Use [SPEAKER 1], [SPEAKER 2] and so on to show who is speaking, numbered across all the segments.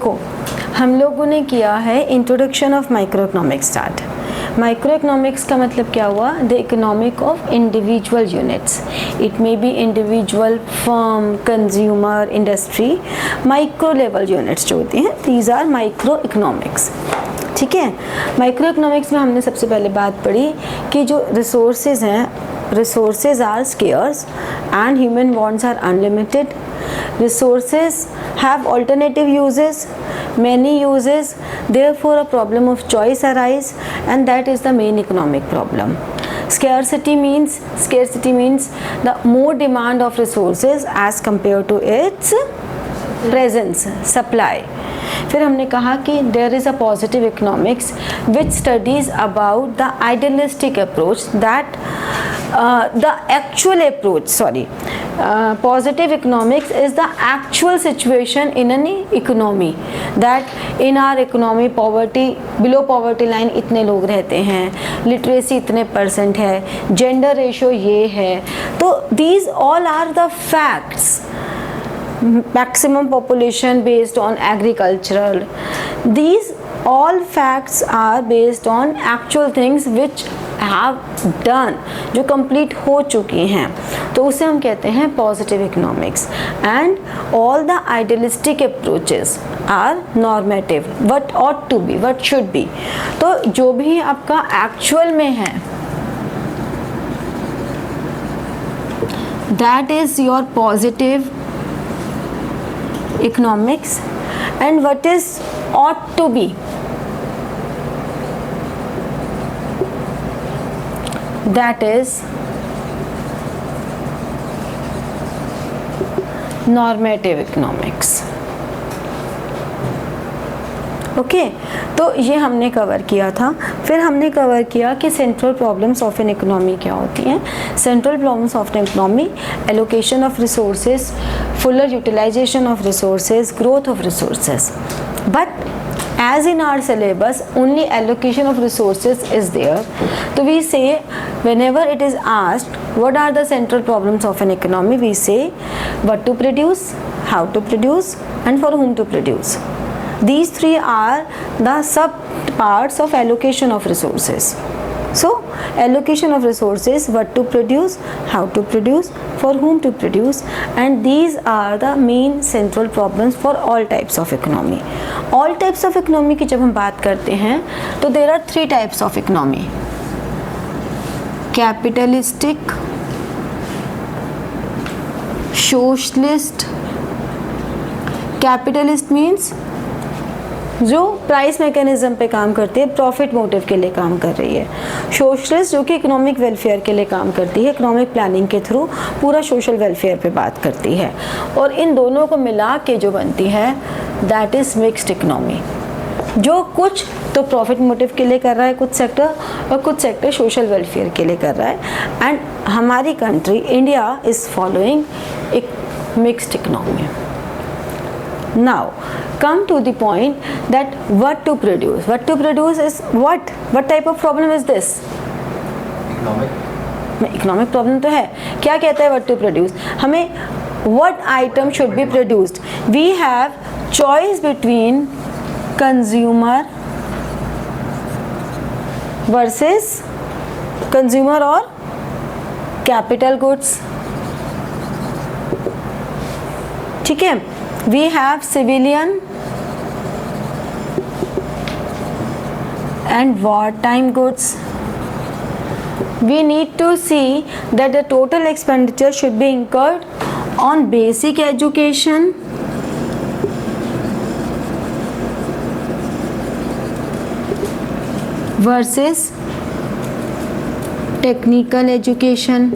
[SPEAKER 1] देखो, हम लोगों ने किया है introduction of micro economics start. Micro economics का मतलब क्या हुआ? The economic of individual units. It may be individual, firm, consumer, industry. Micro level units जो होती हैं, दीज आर माइक्रो इकोनॉमिक्स। ठीक है, माइक्रो इकोनॉमिक्स में हमने सबसे पहले बात पढ़ी कि जो रिसोर्सेज हैं, resources are scarce and human wants are unlimited. Resources have alternative uses, many uses, therefore a problem of choice arise, and that is the main economic problem. Scarcity means the more demand of resources as compared to its presence, supply. फिर हमने कहा कि there is a positive economics which studies about the idealistic approach that the actual approach positive economics is the actual situation in an economy, that in our economy below poverty line इतने लोग रहते हैं, literacy इतने % है, gender ratio ये है, तो these all are the facts. Maximum population based on agricultural, these all facts are based on actual things which have done, जो complete हो चुकी हैं, तो उसे हम कहते हैं positive economics. And all the idealistic approaches are normative, what ought to be, what should be. तो जो भी आपका actual में है, that is your positive economics, and what is ought to be, that is normative economics. Okay तो ये हमने cover किया था। फिर हमने कवर किया कि central problems of an economy क्या होती हैं। Central problems of an economy, allocation of resources, fuller utilisation of resources, growth of resources. But as in our syllabus only allocation of resources is there, so we say whenever it is asked what are the central problems of an economy, we say what to produce, how to produce, and for whom to produce. These three are the sub parts of allocation of resources. So allocation of resources, what to produce, how to produce, for whom to produce, and these are the main central problems for all types of economy. All types of economy की जब हम बात करते हैं तो there are three types of economy: capitalistic, socialist. Capitalist means जो price mechanism पे काम करती है, प्रॉफिट मोटिव के लिए काम कर रही है। सोशलिस्ट जो कि इकोनॉमिक वेलफेयर के लिए काम करती है, इकोनॉमिक प्लानिंग के थ्रू पूरा सोशल वेलफेयर पे बात करती है, और इन दोनों को मिला के जो बनती है दैट इज़ मिक्स्ड इकोनॉमी, जो कुछ तो प्रॉफिट मोटिव के लिए कर रहा है कुछ सेक्टर, और कुछ सेक्टर सोशल वेलफेयर के लिए कर रहा है। एंड हमारी कंट्री इंडिया इज़ फॉलोइंग एक mixed economy. Now come to the point that what to produce. What to produce is what? What type of problem is this? Economic problem तो है। क्या कहता है what to produce? हमें what item should be produced? We have choice between consumer versus consumer और capital goods. ठीक है, we have civilian and wartime goods. We need to see that the total expenditure should be incurred on basic education, versus technical education.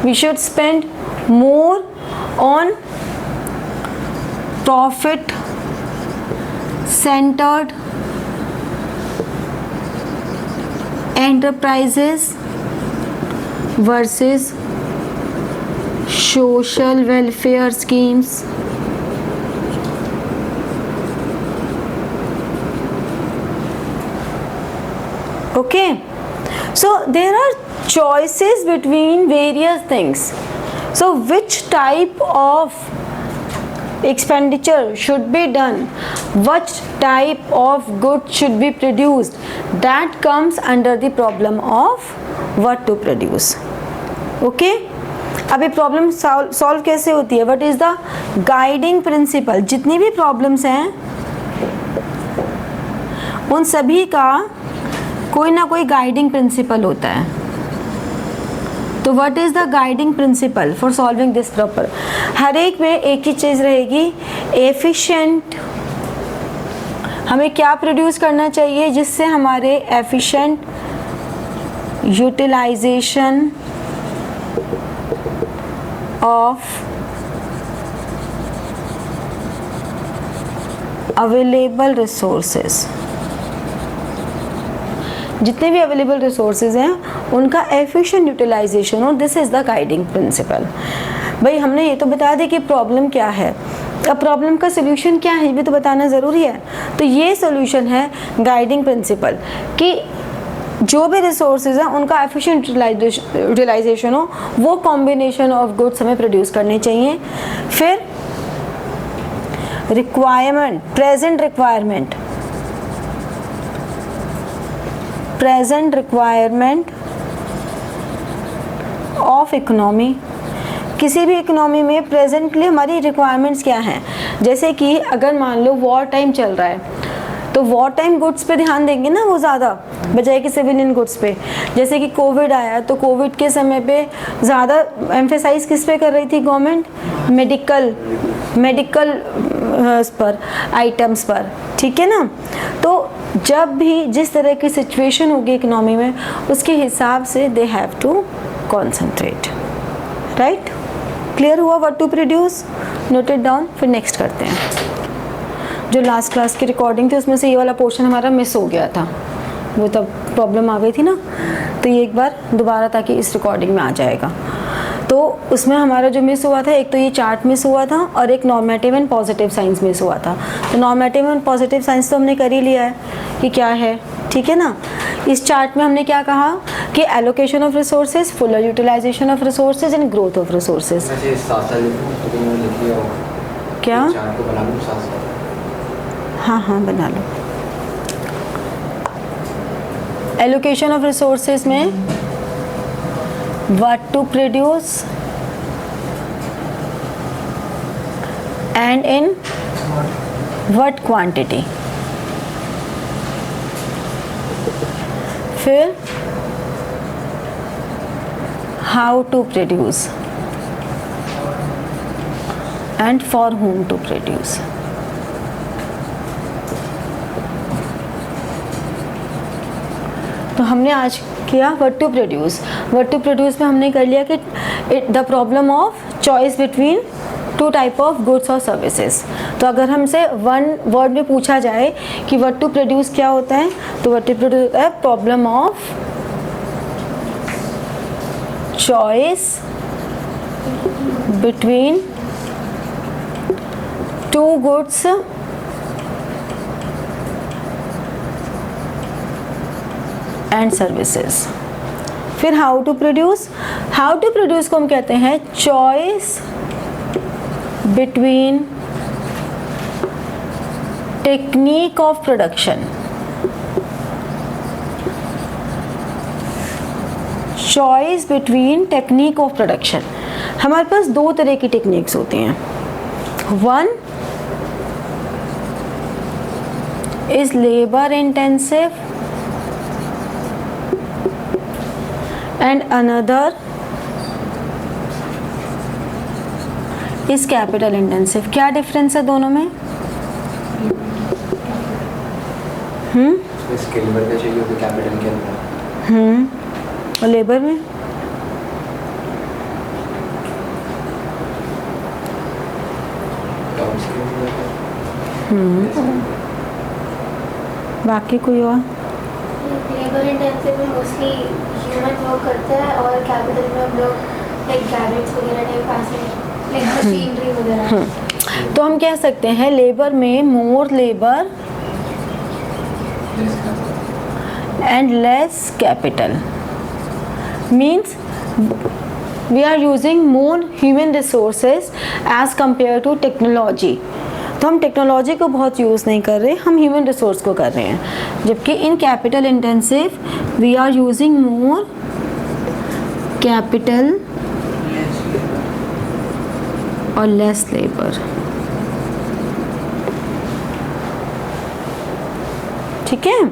[SPEAKER 1] We should spend more on profit centered enterprises versus social welfare schemes. Okay, so there are choices between various things. So which type of expenditure should be done, what type of good should be produced, that comes under the problem of what to produce. Okay, अभी problem solve कैसे होती है, what is the guiding principal. जितनी भी problems हैं उन सभी का कोई ना कोई गाइडिंग प्रिंसिपल होता है. तो what is the guiding principle for solving this proper. हर एक में एक ही चीज रहेगी, एफिशिएंट. हमें क्या प्रोड्यूस करना चाहिए जिससे हमारे efficient utilisation of available resources, जितने भी अवेलेबल रिसोर्सेज हैं उनका एफिशिएंट यूटिलाइजेशन हो. This is the guiding principle. भाई हमने ये तो बता दिया कि प्रॉब्लम क्या है, अब प्रॉब्लम का सोल्यूशन क्या है ये भी तो बताना ज़रूरी है. तो ये सोल्यूशन है गाइडिंग प्रिंसिपल कि जो भी रिसोर्सेज हैं उनका एफिशिएंट यूटिलाइजेशन हो, वो कॉम्बिनेशन ऑफ गुड्स हमें प्रोड्यूस करने चाहिए. फिर requirement, present requirement of economy. किसी भी इकोनॉमी में प्रेजेंटली हमारी रिक्वायरमेंट्स क्या हैं. जैसे कि अगर मान लो वॉर टाइम चल रहा है तो वॉर टाइम गुड्स पे ध्यान देंगे ना वो ज़्यादा, बजाय कि सिविलियन गुड्स पे. जैसे कि कोविड आया तो कोविड के समय पे ज़्यादा एम्फेसाइज किस पे कर रही थी गवर्नमेंट, मेडिकल पर आइटम्स पर. ठीक है ना. तो जब भी जिस तरह की सिचुएशन होगी इकोनॉमी में उसके हिसाब से they have to concentrate. Right, clear हुआ what to produce, noted down. फिर नेक्स्ट करते हैं. जो लास्ट क्लास की रिकॉर्डिंग थी उसमें से ये वाला पोर्शन हमारा मिस हो गया था, वो तब प्रॉब्लम आ गई थी ना, तो ये एक बार दोबारा ताकि इस रिकॉर्डिंग में आ जाएगा. तो उसमें हमारा जो मिस हुआ था, एक तो ये चार्ट मिस हुआ था और एक normative and positive science miss हुआ था. तो नॉर्मेटिव एंड पॉजिटिव साइंस तो हमने कर ही लिया है कि क्या है. ठीक है ना. इस चार्ट में हमने क्या कहा कि allocation of resources, fuller utilisation of resources and growth of resources. क्या, हाँ बना लो. एलोकेशन ऑफ रिसोर्सेज में what to produce and in what quantity. फिर how to produce and for whom to produce. तो हमने आज किया what to produce. What to produce में हमने कर लिया कि the problem of choice between two type of goods और सर्विसेज. तो अगर हमसे वन वर्ड में पूछा जाए कि व्हाट टू प्रोड्यूस क्या होता है, तो व्हाट टू प्रोड्यूस होता है problem of choice between two goods and services. फिर how to produce. How to produce को हम कहते हैं choice between technique of production. Choice between technique of production. हमारे पास दो तरह की टेक्निक्स होती हैं. One is labour intensive and another is capital intensive. क्या डिफरेंस है दोनों में?
[SPEAKER 2] स्किल वर्क चाहिए होगा कैपिटल के अंदर.
[SPEAKER 1] और लेबर में बाकी कोई और.
[SPEAKER 3] लेबर इंटेंसिव में मोस्टली ह्यूमन वर्क करता है और कैपिटल में हम लोग लाइक गैजेट्स वगैरह टाइप ऐसे लाइक मशीनरी वगैरह.
[SPEAKER 1] तो हम कह सकते हैं लेबर में more labour and less capital means we are using more human resources as compare to technology. तो हम टेक्नोलॉजी को बहुत यूज़ नहीं कर रहे, हम ह्यूमन रिसोर्स को कर रहे हैं। जबकि in capital intensive we are using more capital और लेस लेबर। ठीक है,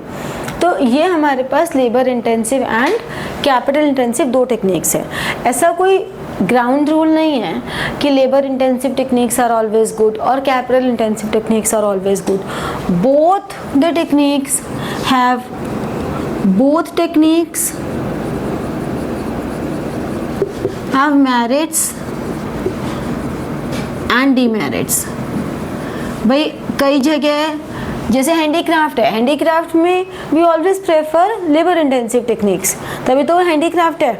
[SPEAKER 1] तो ये हमारे पास labour intensive and capital intensive दो टेक्निक्स है। ऐसा कोई ग्राउंड रूल नहीं है कि labour intensive techniques are always good और capital intensive techniques are always good. Both the techniques have merits and demerits. भाई कई जगह जैसे हैंडीक्राफ्ट है, हैंडीक्राफ्ट में we always prefer labour intensive techniques, तभी तो वो हैंडीक्राफ्ट है।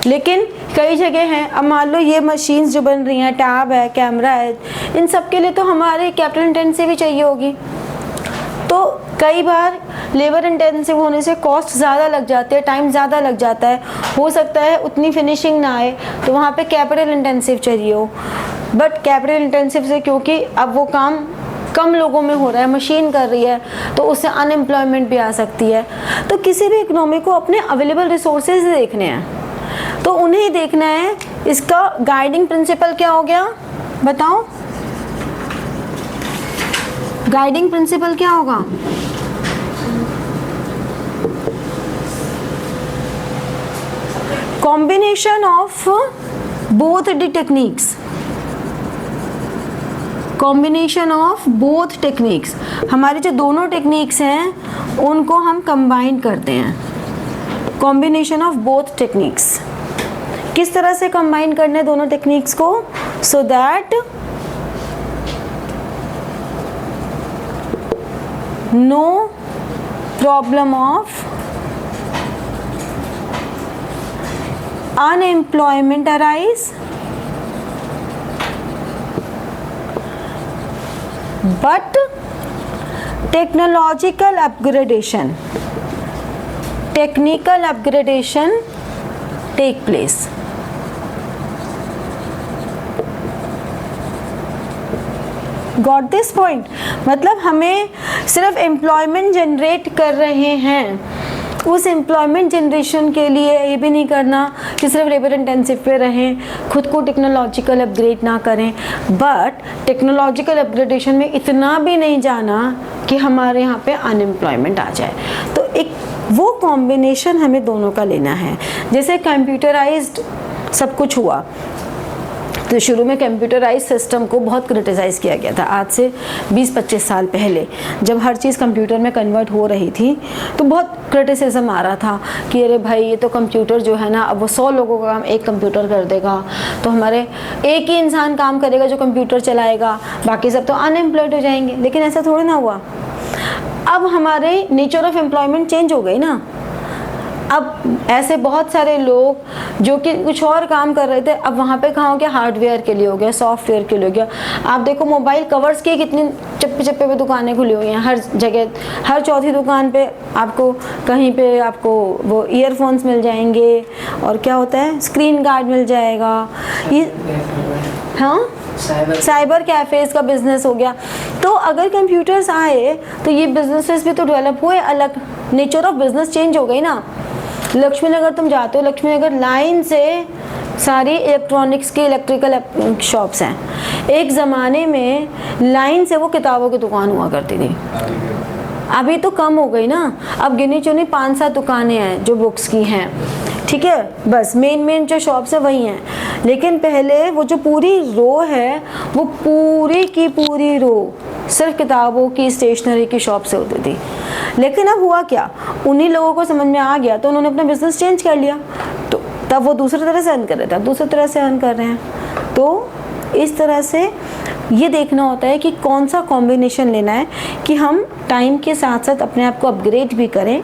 [SPEAKER 1] लेकिन कई जगह हैं, अब मान लो ये मशीन्स जो बन रही हैं, टैब है, कैमरा है, इन सब के लिए तो हमारे कैपिटल इंटेंसिव ही चाहिए होगी। तो कई बार लेबर इंटेंसिव होने से कॉस्ट ज़्यादा लग जाती है, टाइम ज़्यादा लग जाता है, हो सकता है उतनी फिनिशिंग ना आए, तो वहाँ पे कैपिटल इंटेंसिव चाहिए हो। बट कैपिटल इंटेंसिव से क्योंकि अब वो काम कम लोगों में हो रहा है, मशीन कर रही है, तो उससे अनएम्प्लॉयमेंट भी आ सकती है। तो किसी भी इकोनॉमी को अपने अवेलेबल रिसोर्सेज देखने हैं, तो उन्हें देखना है। इसका गाइडिंग प्रिंसिपल क्या हो गया बताओ? गाइडिंग प्रिंसिपल क्या होगा? Combination of both the techniques. Combination of both techniques, हमारी जो दोनों टेक्निक्स हैं उनको हम कंबाइन करते हैं। कॉम्बिनेशन ऑफ बोथ टेक्निक्स, किस तरह से कंबाइन करने दोनों टेक्निक्स को? So that no problem of unemployment arise, but technical upgradation take place. Got this point? मतलब हमें सिर्फ एम्प्लॉयमेंट जनरेट कर रहे हैं, उस एम्प्लॉयमेंट जनरेशन के लिए ये भी नहीं करना कि सिर्फ लेबर इंटेंसिव पे रहें, खुद को टेक्नोलॉजिकल अपग्रेड ना करें, बट टेक्नोलॉजिकल अपग्रेडेशन में इतना भी नहीं जाना कि हमारे यहाँ पे अनएम्प्लॉयमेंट आ जाए। तो एक वो कॉम्बिनेशन हमें दोनों का लेना है। जैसे कंप्यूटराइज्ड सब कुछ हुआ, तो शुरू में कंप्यूटराइज सिस्टम को बहुत क्रिटिसाइज़ किया गया था। आज से 20-25 साल पहले जब हर चीज़ कंप्यूटर में कन्वर्ट हो रही थी, तो बहुत क्रिटिसिज्म आ रहा था कि अरे भाई ये तो कंप्यूटर जो है ना, अब वो 100 लोगों का काम एक कंप्यूटर कर देगा, तो हमारे एक ही इंसान काम करेगा जो कंप्यूटर चलाएगा, बाकी सब तो अनएम्प्लॉयड हो जाएंगे। लेकिन ऐसा थोड़ी ना हुआ। अब हमारे नेचर ऑफ एम्प्लॉयमेंट चेंज हो गई ना। अब ऐसे बहुत सारे लोग जो कि कुछ और काम कर रहे थे, अब वहाँ पे कहाँ हो गया, हार्डवेयर के लिए हो गया, सॉफ्टवेयर के लिए हो गया। आप देखो मोबाइल कवर्स की कितनी चप्पे चप्पे पे दुकानें खुली हुई हैं, हर जगह, हर चौथी दुकान पे आपको कहीं पे आपको वो ईयरफोन्स मिल जाएंगे, और क्या होता है, स्क्रीन गार्ड मिल जाएगा। ये हाँ, साइबर कैफ़ेज़ का बिजनेस हो गया। तो अगर कंप्यूटर्स आए तो ये बिजनेसेस भी तो डेवलप हुए, अलग नेचर ऑफ बिजनेस चेंज हो गई ना। लक्ष्मी नगर तुम जाते हो, लक्ष्मी नगर लाइन से सारी इलेक्ट्रॉनिक्स की इलेक्ट्रिकल शॉप्स हैं। एक ज़माने में लाइन से वो किताबों की दुकान हुआ करती थी, अभी तो कम हो गई ना। अब गिनी चुनी 5-7 दुकानें हैं जो बुक्स की हैं, ठीक है, बस मेन जो शॉप्स है वही हैं। लेकिन पहले वो जो पूरी रो है, वो पूरी की पूरी रो सिर्फ किताबों की, स्टेशनरी की शॉप से होती थी। लेकिन अब हुआ क्या, उन्हीं लोगों को समझ में आ गया तो उन्होंने अपना बिजनेस चेंज कर लिया, तो तब वो दूसरी तरह से अर्न कर रहे थे, अब दूसरी तरह से अर्न कर रहे हैं। तो इस तरह से ये देखना होता है कि कौन सा कॉम्बिनेशन लेना है कि हम टाइम के साथ साथ अपने आप को अपग्रेड भी करें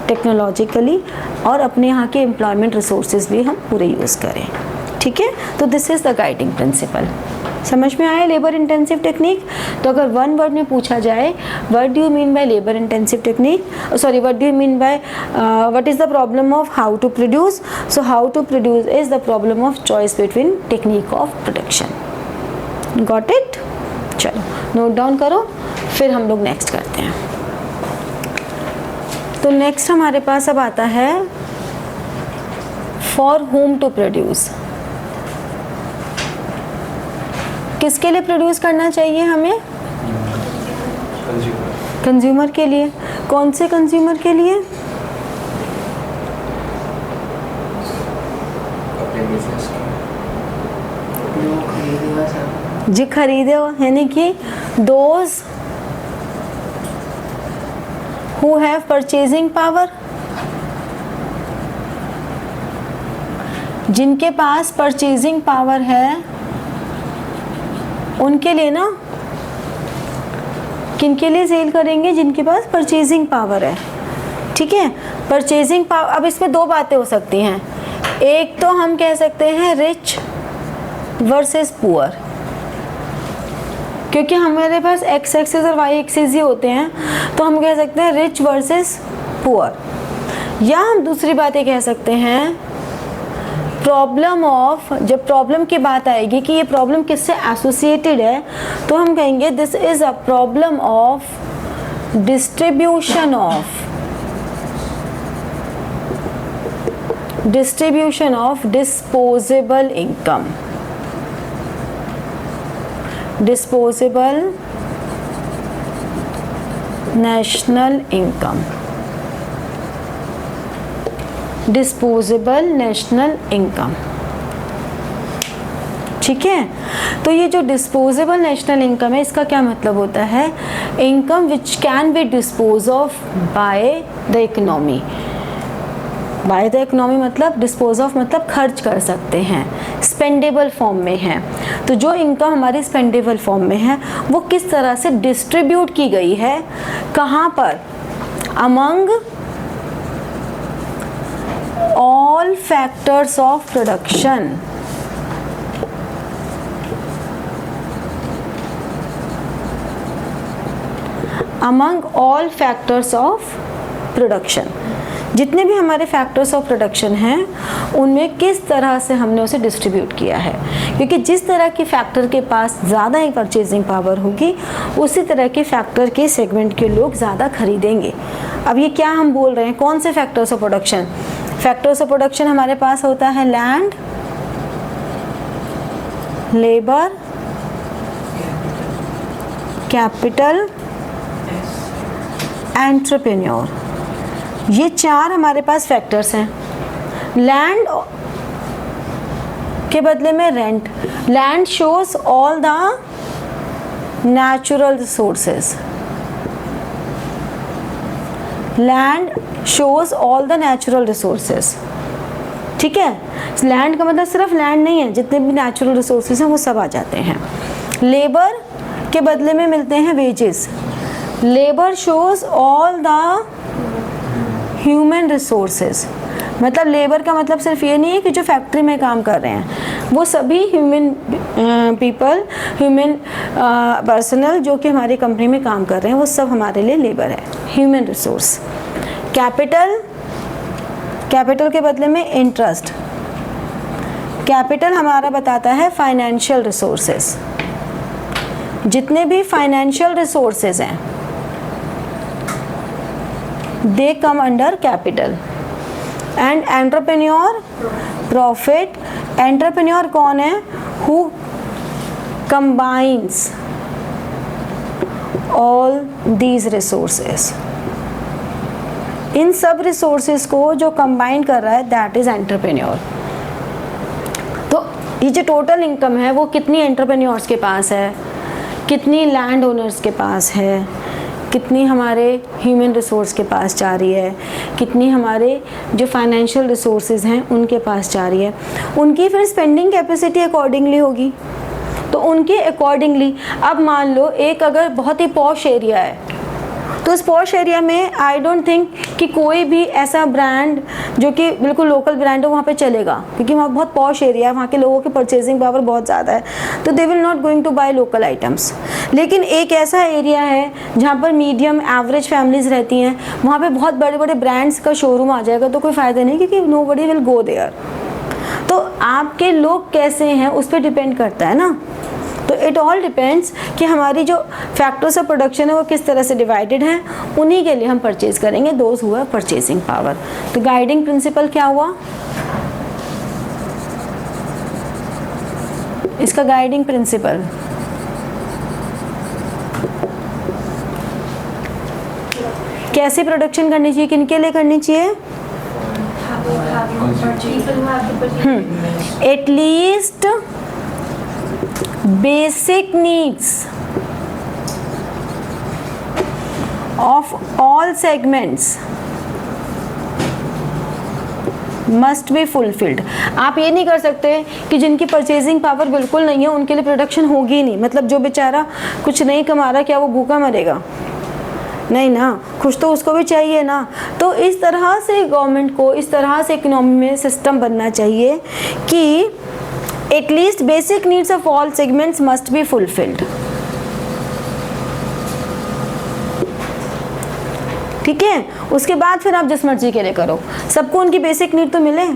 [SPEAKER 1] टेक्नोलॉजिकली, और अपने यहाँ के एम्प्लॉयमेंट रिसोर्सेज भी हम पूरे यूज़ करें। ठीक है, तो this is the guiding principal. समझ में आया लेबर इंटेंसिव टेक्निक? तो अगर वन वर्ड में पूछा जाए what do you mean by labour intensive technique, sorry what do you mean by what is the problem of how to produce, so how to produce is the problem of choice between technique of production. Got it? चलो note down करो, फिर हम लोग next करते हैं। तो next हमारे पास अब आता है फॉर होम टू प्रोड्यूस। किसके लिए प्रोड्यूस करना चाहिए हमें? कंज्यूमर के लिए। कौन से कंज्यूमर के लिए? जो खरीदे हो, यानी कि those who have purchasing power, जिनके पास परचेजिंग पावर है उनके लिए ना। किनके लिए सेल करेंगे? जिनके पास परचेजिंग पावर है। ठीक है, परचेजिंग पावर। अब इसमें दो बातें हो सकती हैं। एक तो हम कह सकते हैं रिच वर्सेस पुअर, क्योंकि हमारे पास एक्स एक्सिस और वाई एक्सिस ही होते हैं, तो हम कह सकते हैं रिच वर्सेस पुअर। या हम दूसरी बात ये कह सकते हैं प्रॉब्लम ऑफ, जब प्रॉब्लम की बात आएगी कि ये प्रॉब्लम किससे एसोसिएटेड है, तो हम कहेंगे this is a problem of distribution of disposable income, disposable national income, disposable national income. ठीक है, तो ये जो डिस्पोजेबल नेशनल इनकम है, इसका क्या मतलब होता है? Income which can be dispose of by the economy. By the economy मतलब डिस्पोज ऑफ मतलब खर्च कर सकते हैं, स्पेंडेबल फॉर्म में है। तो जो इनकम हमारी स्पेंडेबल फॉर्म में है वो किस तरह से डिस्ट्रीब्यूट की गई है, कहाँ पर? Among all factors of production, among all factors of production। जितने भी हमारे फैक्टर्स ऑफ प्रोडक्शन हैं उनमें किस तरह से हमने उसे डिस्ट्रीब्यूट किया है, क्योंकि जिस तरह के फैक्टर के पास ज़्यादा ही परचेजिंग पावर होगी उसी तरह के फैक्टर के सेगमेंट के लोग ज़्यादा खरीदेंगे। अब ये क्या हम बोल रहे हैं, कौन से factors of production? Factors of production हमारे पास होता है लैंड, लेबर, कैपिटल, एंटरप्रेन्योर। ये चार हमारे पास फैक्टर्स हैं। लैंड के बदले में rent. Land shows all the natural resources. Land shows all the natural resources. ठीक है, लैंड का मतलब सिर्फ लैंड नहीं है, जितने भी नेचुरल रिसोर्सेज हैं वो सब आ जाते हैं। लेबर के बदले में मिलते हैं wages. Labour shows all the human resources. मतलब लेबर का मतलब सिर्फ ये नहीं है कि जो फैक्ट्री में काम कर रहे हैं, वो सभी ह्यूमन पीपल, ह्यूमन पर्सनल जो कि हमारी कंपनी में काम कर रहे हैं, वो सब हमारे लिए लेबर है, ह्यूमन रिसोर्स। कैपिटल, कैपिटल के बदले में इंटरेस्ट। कैपिटल हमारा बताता है फाइनेंशियल रिसोर्सेज। जितने भी फाइनेंशियल रिसोर्सेज हैं they come under capital. And entrepreneur, profit. Entrepreneur कौन है? Who combines all these resources. इन सब रिसोर्सेज को जो कंबाइन कर रहा है दैट इज एंटरप्रेन्योर। तो ये जो टोटल इनकम है वो कितनी एंटरप्रेन्योर्स के पास है, कितनी लैंड ओनर्स के पास है, कितनी हमारे ह्यूमन रिसोर्स के पास जा रही है, कितनी हमारे जो फाइनेंशियल रिसोर्सेज हैं उनके पास जा रही है, उनकी फिर स्पेंडिंग कैपेसिटी अकॉर्डिंगली होगी। तो उनके अकॉर्डिंगली अब मान लो एक अगर बहुत ही पॉश एरिया है तो तो उस पॉश एरिया में आई डोंट थिंक कि कोई भी ऐसा ब्रांड जो कि बिल्कुल लोकल ब्रांड हो वहाँ पे चलेगा, क्योंकि वहाँ बहुत पॉश एरिया है, वहाँ के लोगों की परचेजिंग पावर बहुत ज़्यादा है, तो they will not going to buy local items. लेकिन एक ऐसा एरिया है जहाँ पर मीडियम एवरेज फैमिलीज रहती हैं, वहाँ पे बहुत बड़े बड़े ब्रांड्स का शोरूम आ जाएगा, तो कोई फ़ायदा नहीं, क्योंकि नोबडी विल गो देयर। तो आपके लोग कैसे हैं उस पर डिपेंड करता है ना। तो इट ऑल डिपेंड्स कि हमारी जो फैक्टर्स ऑफ प्रोडक्शन है वो किस तरह से डिवाइडेड हैं, उन्हीं के लिए हम परचेज करेंगे, those who have purchasing power. तो गाइडिंग प्रिंसिपल क्या हुआ इसका? गाइडिंग प्रिंसिपल कैसी प्रोडक्शन करनी चाहिए, किनके लिए करनी चाहिए? At least basic needs of all segments must be fulfilled। आप ये नहीं कर सकते कि जिनकी परचेजिंग पावर बिल्कुल नहीं है उनके लिए प्रोडक्शन होगी ही नहीं, मतलब जो बेचारा कुछ नहीं कमा रहा क्या वो भूखा मरेगा? नहीं ना, कुछ तो उसको भी चाहिए ना। तो इस तरह से गवर्नमेंट को, इस तरह से इकोनॉमी में सिस्टम बनना चाहिए कि at least basic needs of all segments must be fulfilled। ठीक है, उसके बाद फिर आप जिस मर्जी के लिए करो, सबको उनकी बेसिक नीड तो मिले।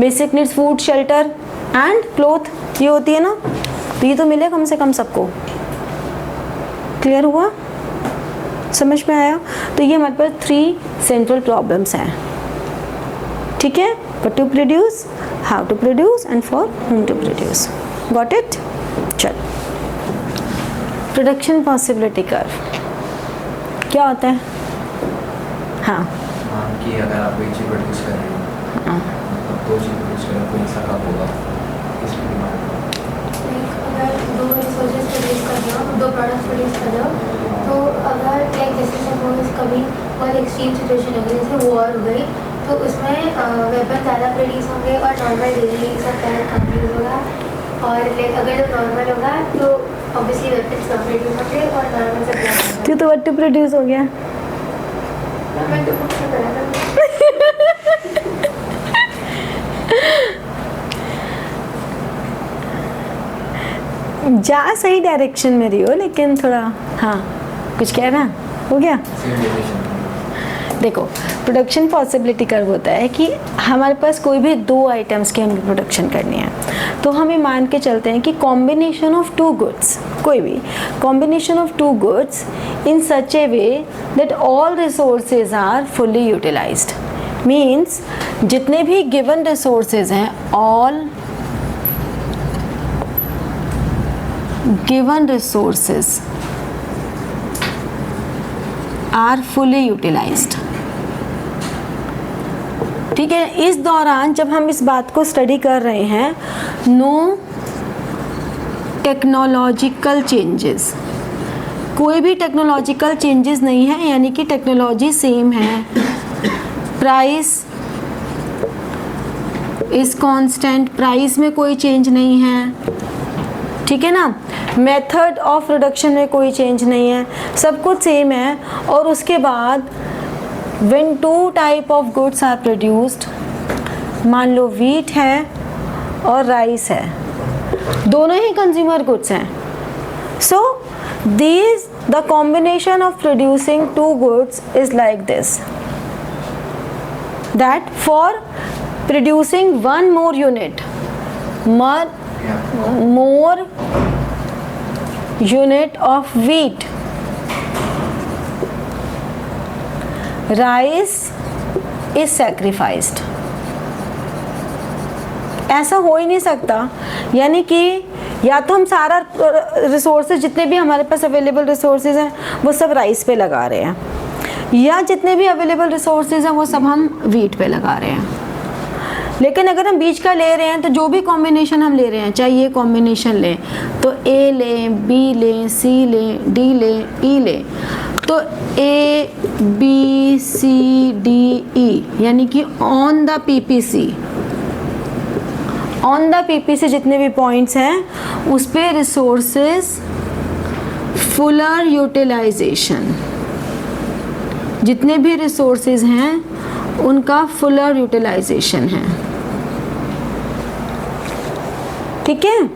[SPEAKER 1] Basic needs food, shelter and cloth, ये होती है ना, तो ये तो मिले कम से कम सबको। क्लियर हुआ? समझ में आया? तो ये हमारे पास 3 सेंट्रल प्रॉब्लम्स हैं। ठीक है, what to produce, how to produce and for whom to produce। Got it? चल, प्रोडक्शन पॉसिबिलिटी कर्व क्या होता है? हाँ
[SPEAKER 2] कि अगर आप एक चीज़ प्रोड्यूस कर रहे हो, दो चीज़ प्रोड्यूस कर रहे हो, कौन सा कब होगा, किस में
[SPEAKER 3] अगर 2 रिसोर्सेज प्रोड्यूस कर रहे हो, 2 प्रोडक्ट्स प्रोड्यूस कर रहे हो, तो अगर लाइक जैसे सपोज कभी बहुत एक्सट्रीम सिचुएशन हो गई, जैसे वॉर हो गई, तो उसमें वेपन ज़्यादा प्रोड्यूस होंगे और नॉर्मल डेली सब तरह कम यूज़ होगा। और लाइक अगर जो नॉर्मल होगा तो ऑब्वियसली वेपन कम प्रोड्यूस होंगे और नॉर्मल सब ज़्यादा होंगे।
[SPEAKER 1] तो व्हाट टू प्रोड्यूस हो गया?
[SPEAKER 3] मैं तो कुछ नहीं करा था।
[SPEAKER 1] जा सही डायरेक्शन में रही हो, लेकिन थोड़ा हाँ कुछ कह रहा हो गया। देखो, प्रोडक्शन पॉसिबिलिटी कर्व होता है कि हमारे पास कोई भी 2 आइटम्स की हमें प्रोडक्शन करनी है, तो हमें मान के चलते हैं कि कॉम्बिनेशन ऑफ 2 गुड्स, कोई भी combination of 2 goods in such a way that all resources are fully utilised. Means जितने भी गिवन रिसोर्सेज हैं, all given resources are fully utilised. ठीक है, इस दौरान जब हम इस बात को स्टडी कर रहे हैं, नो टेक्नोलॉजिकल चेंजेस, कोई भी टेक्नोलॉजिकल चेंजेस नहीं है, यानी कि टेक्नोलॉजी सेम है, प्राइस इज कांस्टेंट, प्राइस में कोई चेंज नहीं है, ठीक है ना, मेथड ऑफ प्रोडक्शन में कोई चेंज नहीं है, सब कुछ सेम है। और उसके बाद when 2 type of goods are produced, मान लो व्हीट है और राइस है, दोनों ही कंज्यूमर गुड्स हैं, सो these the combination of producing 2 goods is like this, that for producing 1 more unit, more unit of wheat, rice is sacrificed। ऐसा हो ही नहीं सकता, यानी कि या तो हम सारा रिसोर्सेज जितने भी हमारे पास अवेलेबल रिसोर्सेज हैं वो सब राइस पे लगा रहे हैं, या जितने भी अवेलेबल रिसोर्सेज हैं वो सब हम वीट पे लगा रहे हैं। लेकिन अगर हम बीच का ले रहे हैं तो जो भी कॉम्बिनेशन हम ले रहे हैं, चाहे ये कॉम्बिनेशन लें तो ए लें, बी लें, सी लें, डी लें, ई लें, तो A B C D E यानी कि on the PPC, on the PPC जितने भी पॉइंट्स हैं उस पे रिसोर्सेज फुलर यूटिलाइजेशन, जितने भी रिसोर्सेज हैं उनका फुलर यूटिलाइजेशन है। ठीक है,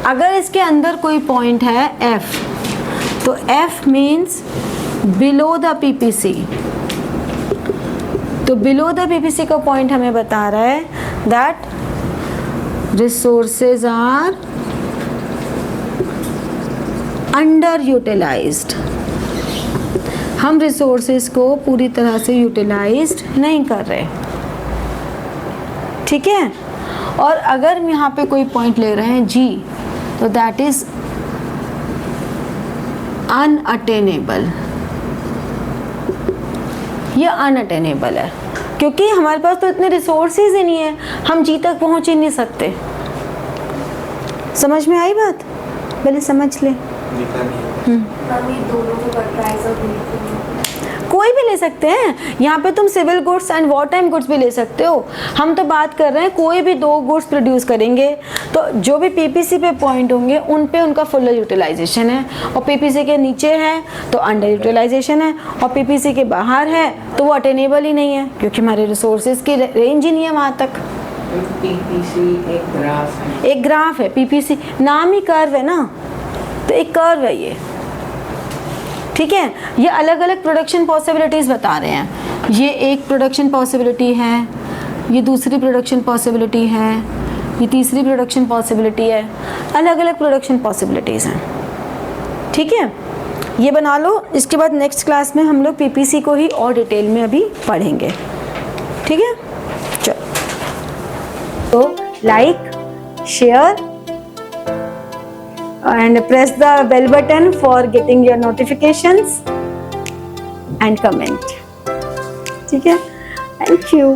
[SPEAKER 1] अगर इसके अंदर कोई पॉइंट है F, तो F means below the PPC। तो बिलो द PPC का पॉइंट हमें बता रहा है that resources are under utilised. हम रिसोर्सेज को पूरी तरह से यूटिलाइज्ड नहीं कर रहे। ठीक है, और अगर हम यहाँ पे कोई पॉइंट ले रहे हैं G, तो दैट इज अनअटेनेबल। ये अनअटेनेबल है क्योंकि हमारे पास तो इतने रिसोर्सेज ही नहीं है, हम जी तक पहुंच ही नहीं सकते। समझ में आई बात? पहले समझ ले। कोई भी ले सकते हैं, यहाँ पे तुम civil goods and war time goods भी ले सकते हो। हम तो बात कर रहे हैं कोई भी 2 गुड्स प्रोड्यूस करेंगे तो जो भी पीपीसी पे पॉइंट होंगे उन पे उनका फुल यूटिलाइजेशन है, और पीपीसी के नीचे है तो अंडर यूटिलाइजेशन है, और पीपीसी के बाहर है तो वो अटेनेबल ही नहीं है क्योंकि हमारे रिसोर्सेज की रेंज ही नहीं है वहाँ तक।
[SPEAKER 4] पीपीसी एक ग्राफ है,
[SPEAKER 1] एक ग्राफ है, पीपीसी नाम ही कर्व है ना, तो एक कर्व है ये। ठीक है, ये अलग अलग प्रोडक्शन पॉसिबिलिटीज़ बता रहे हैं। ये एक प्रोडक्शन पॉसिबिलिटी है, ये दूसरी प्रोडक्शन पॉसिबिलिटी है, ये तीसरी प्रोडक्शन पॉसिबिलिटी है, अलग अलग प्रोडक्शन पॉसिबिलिटीज़ हैं। ठीक है, ये बना लो। इसके बाद नेक्स्ट क्लास में हम लोग पीपीसी को ही और डिटेल में अभी पढ़ेंगे। ठीक है, चलो, तो like, share and press the bell button for getting your notifications and comment. ठीक है, thank you.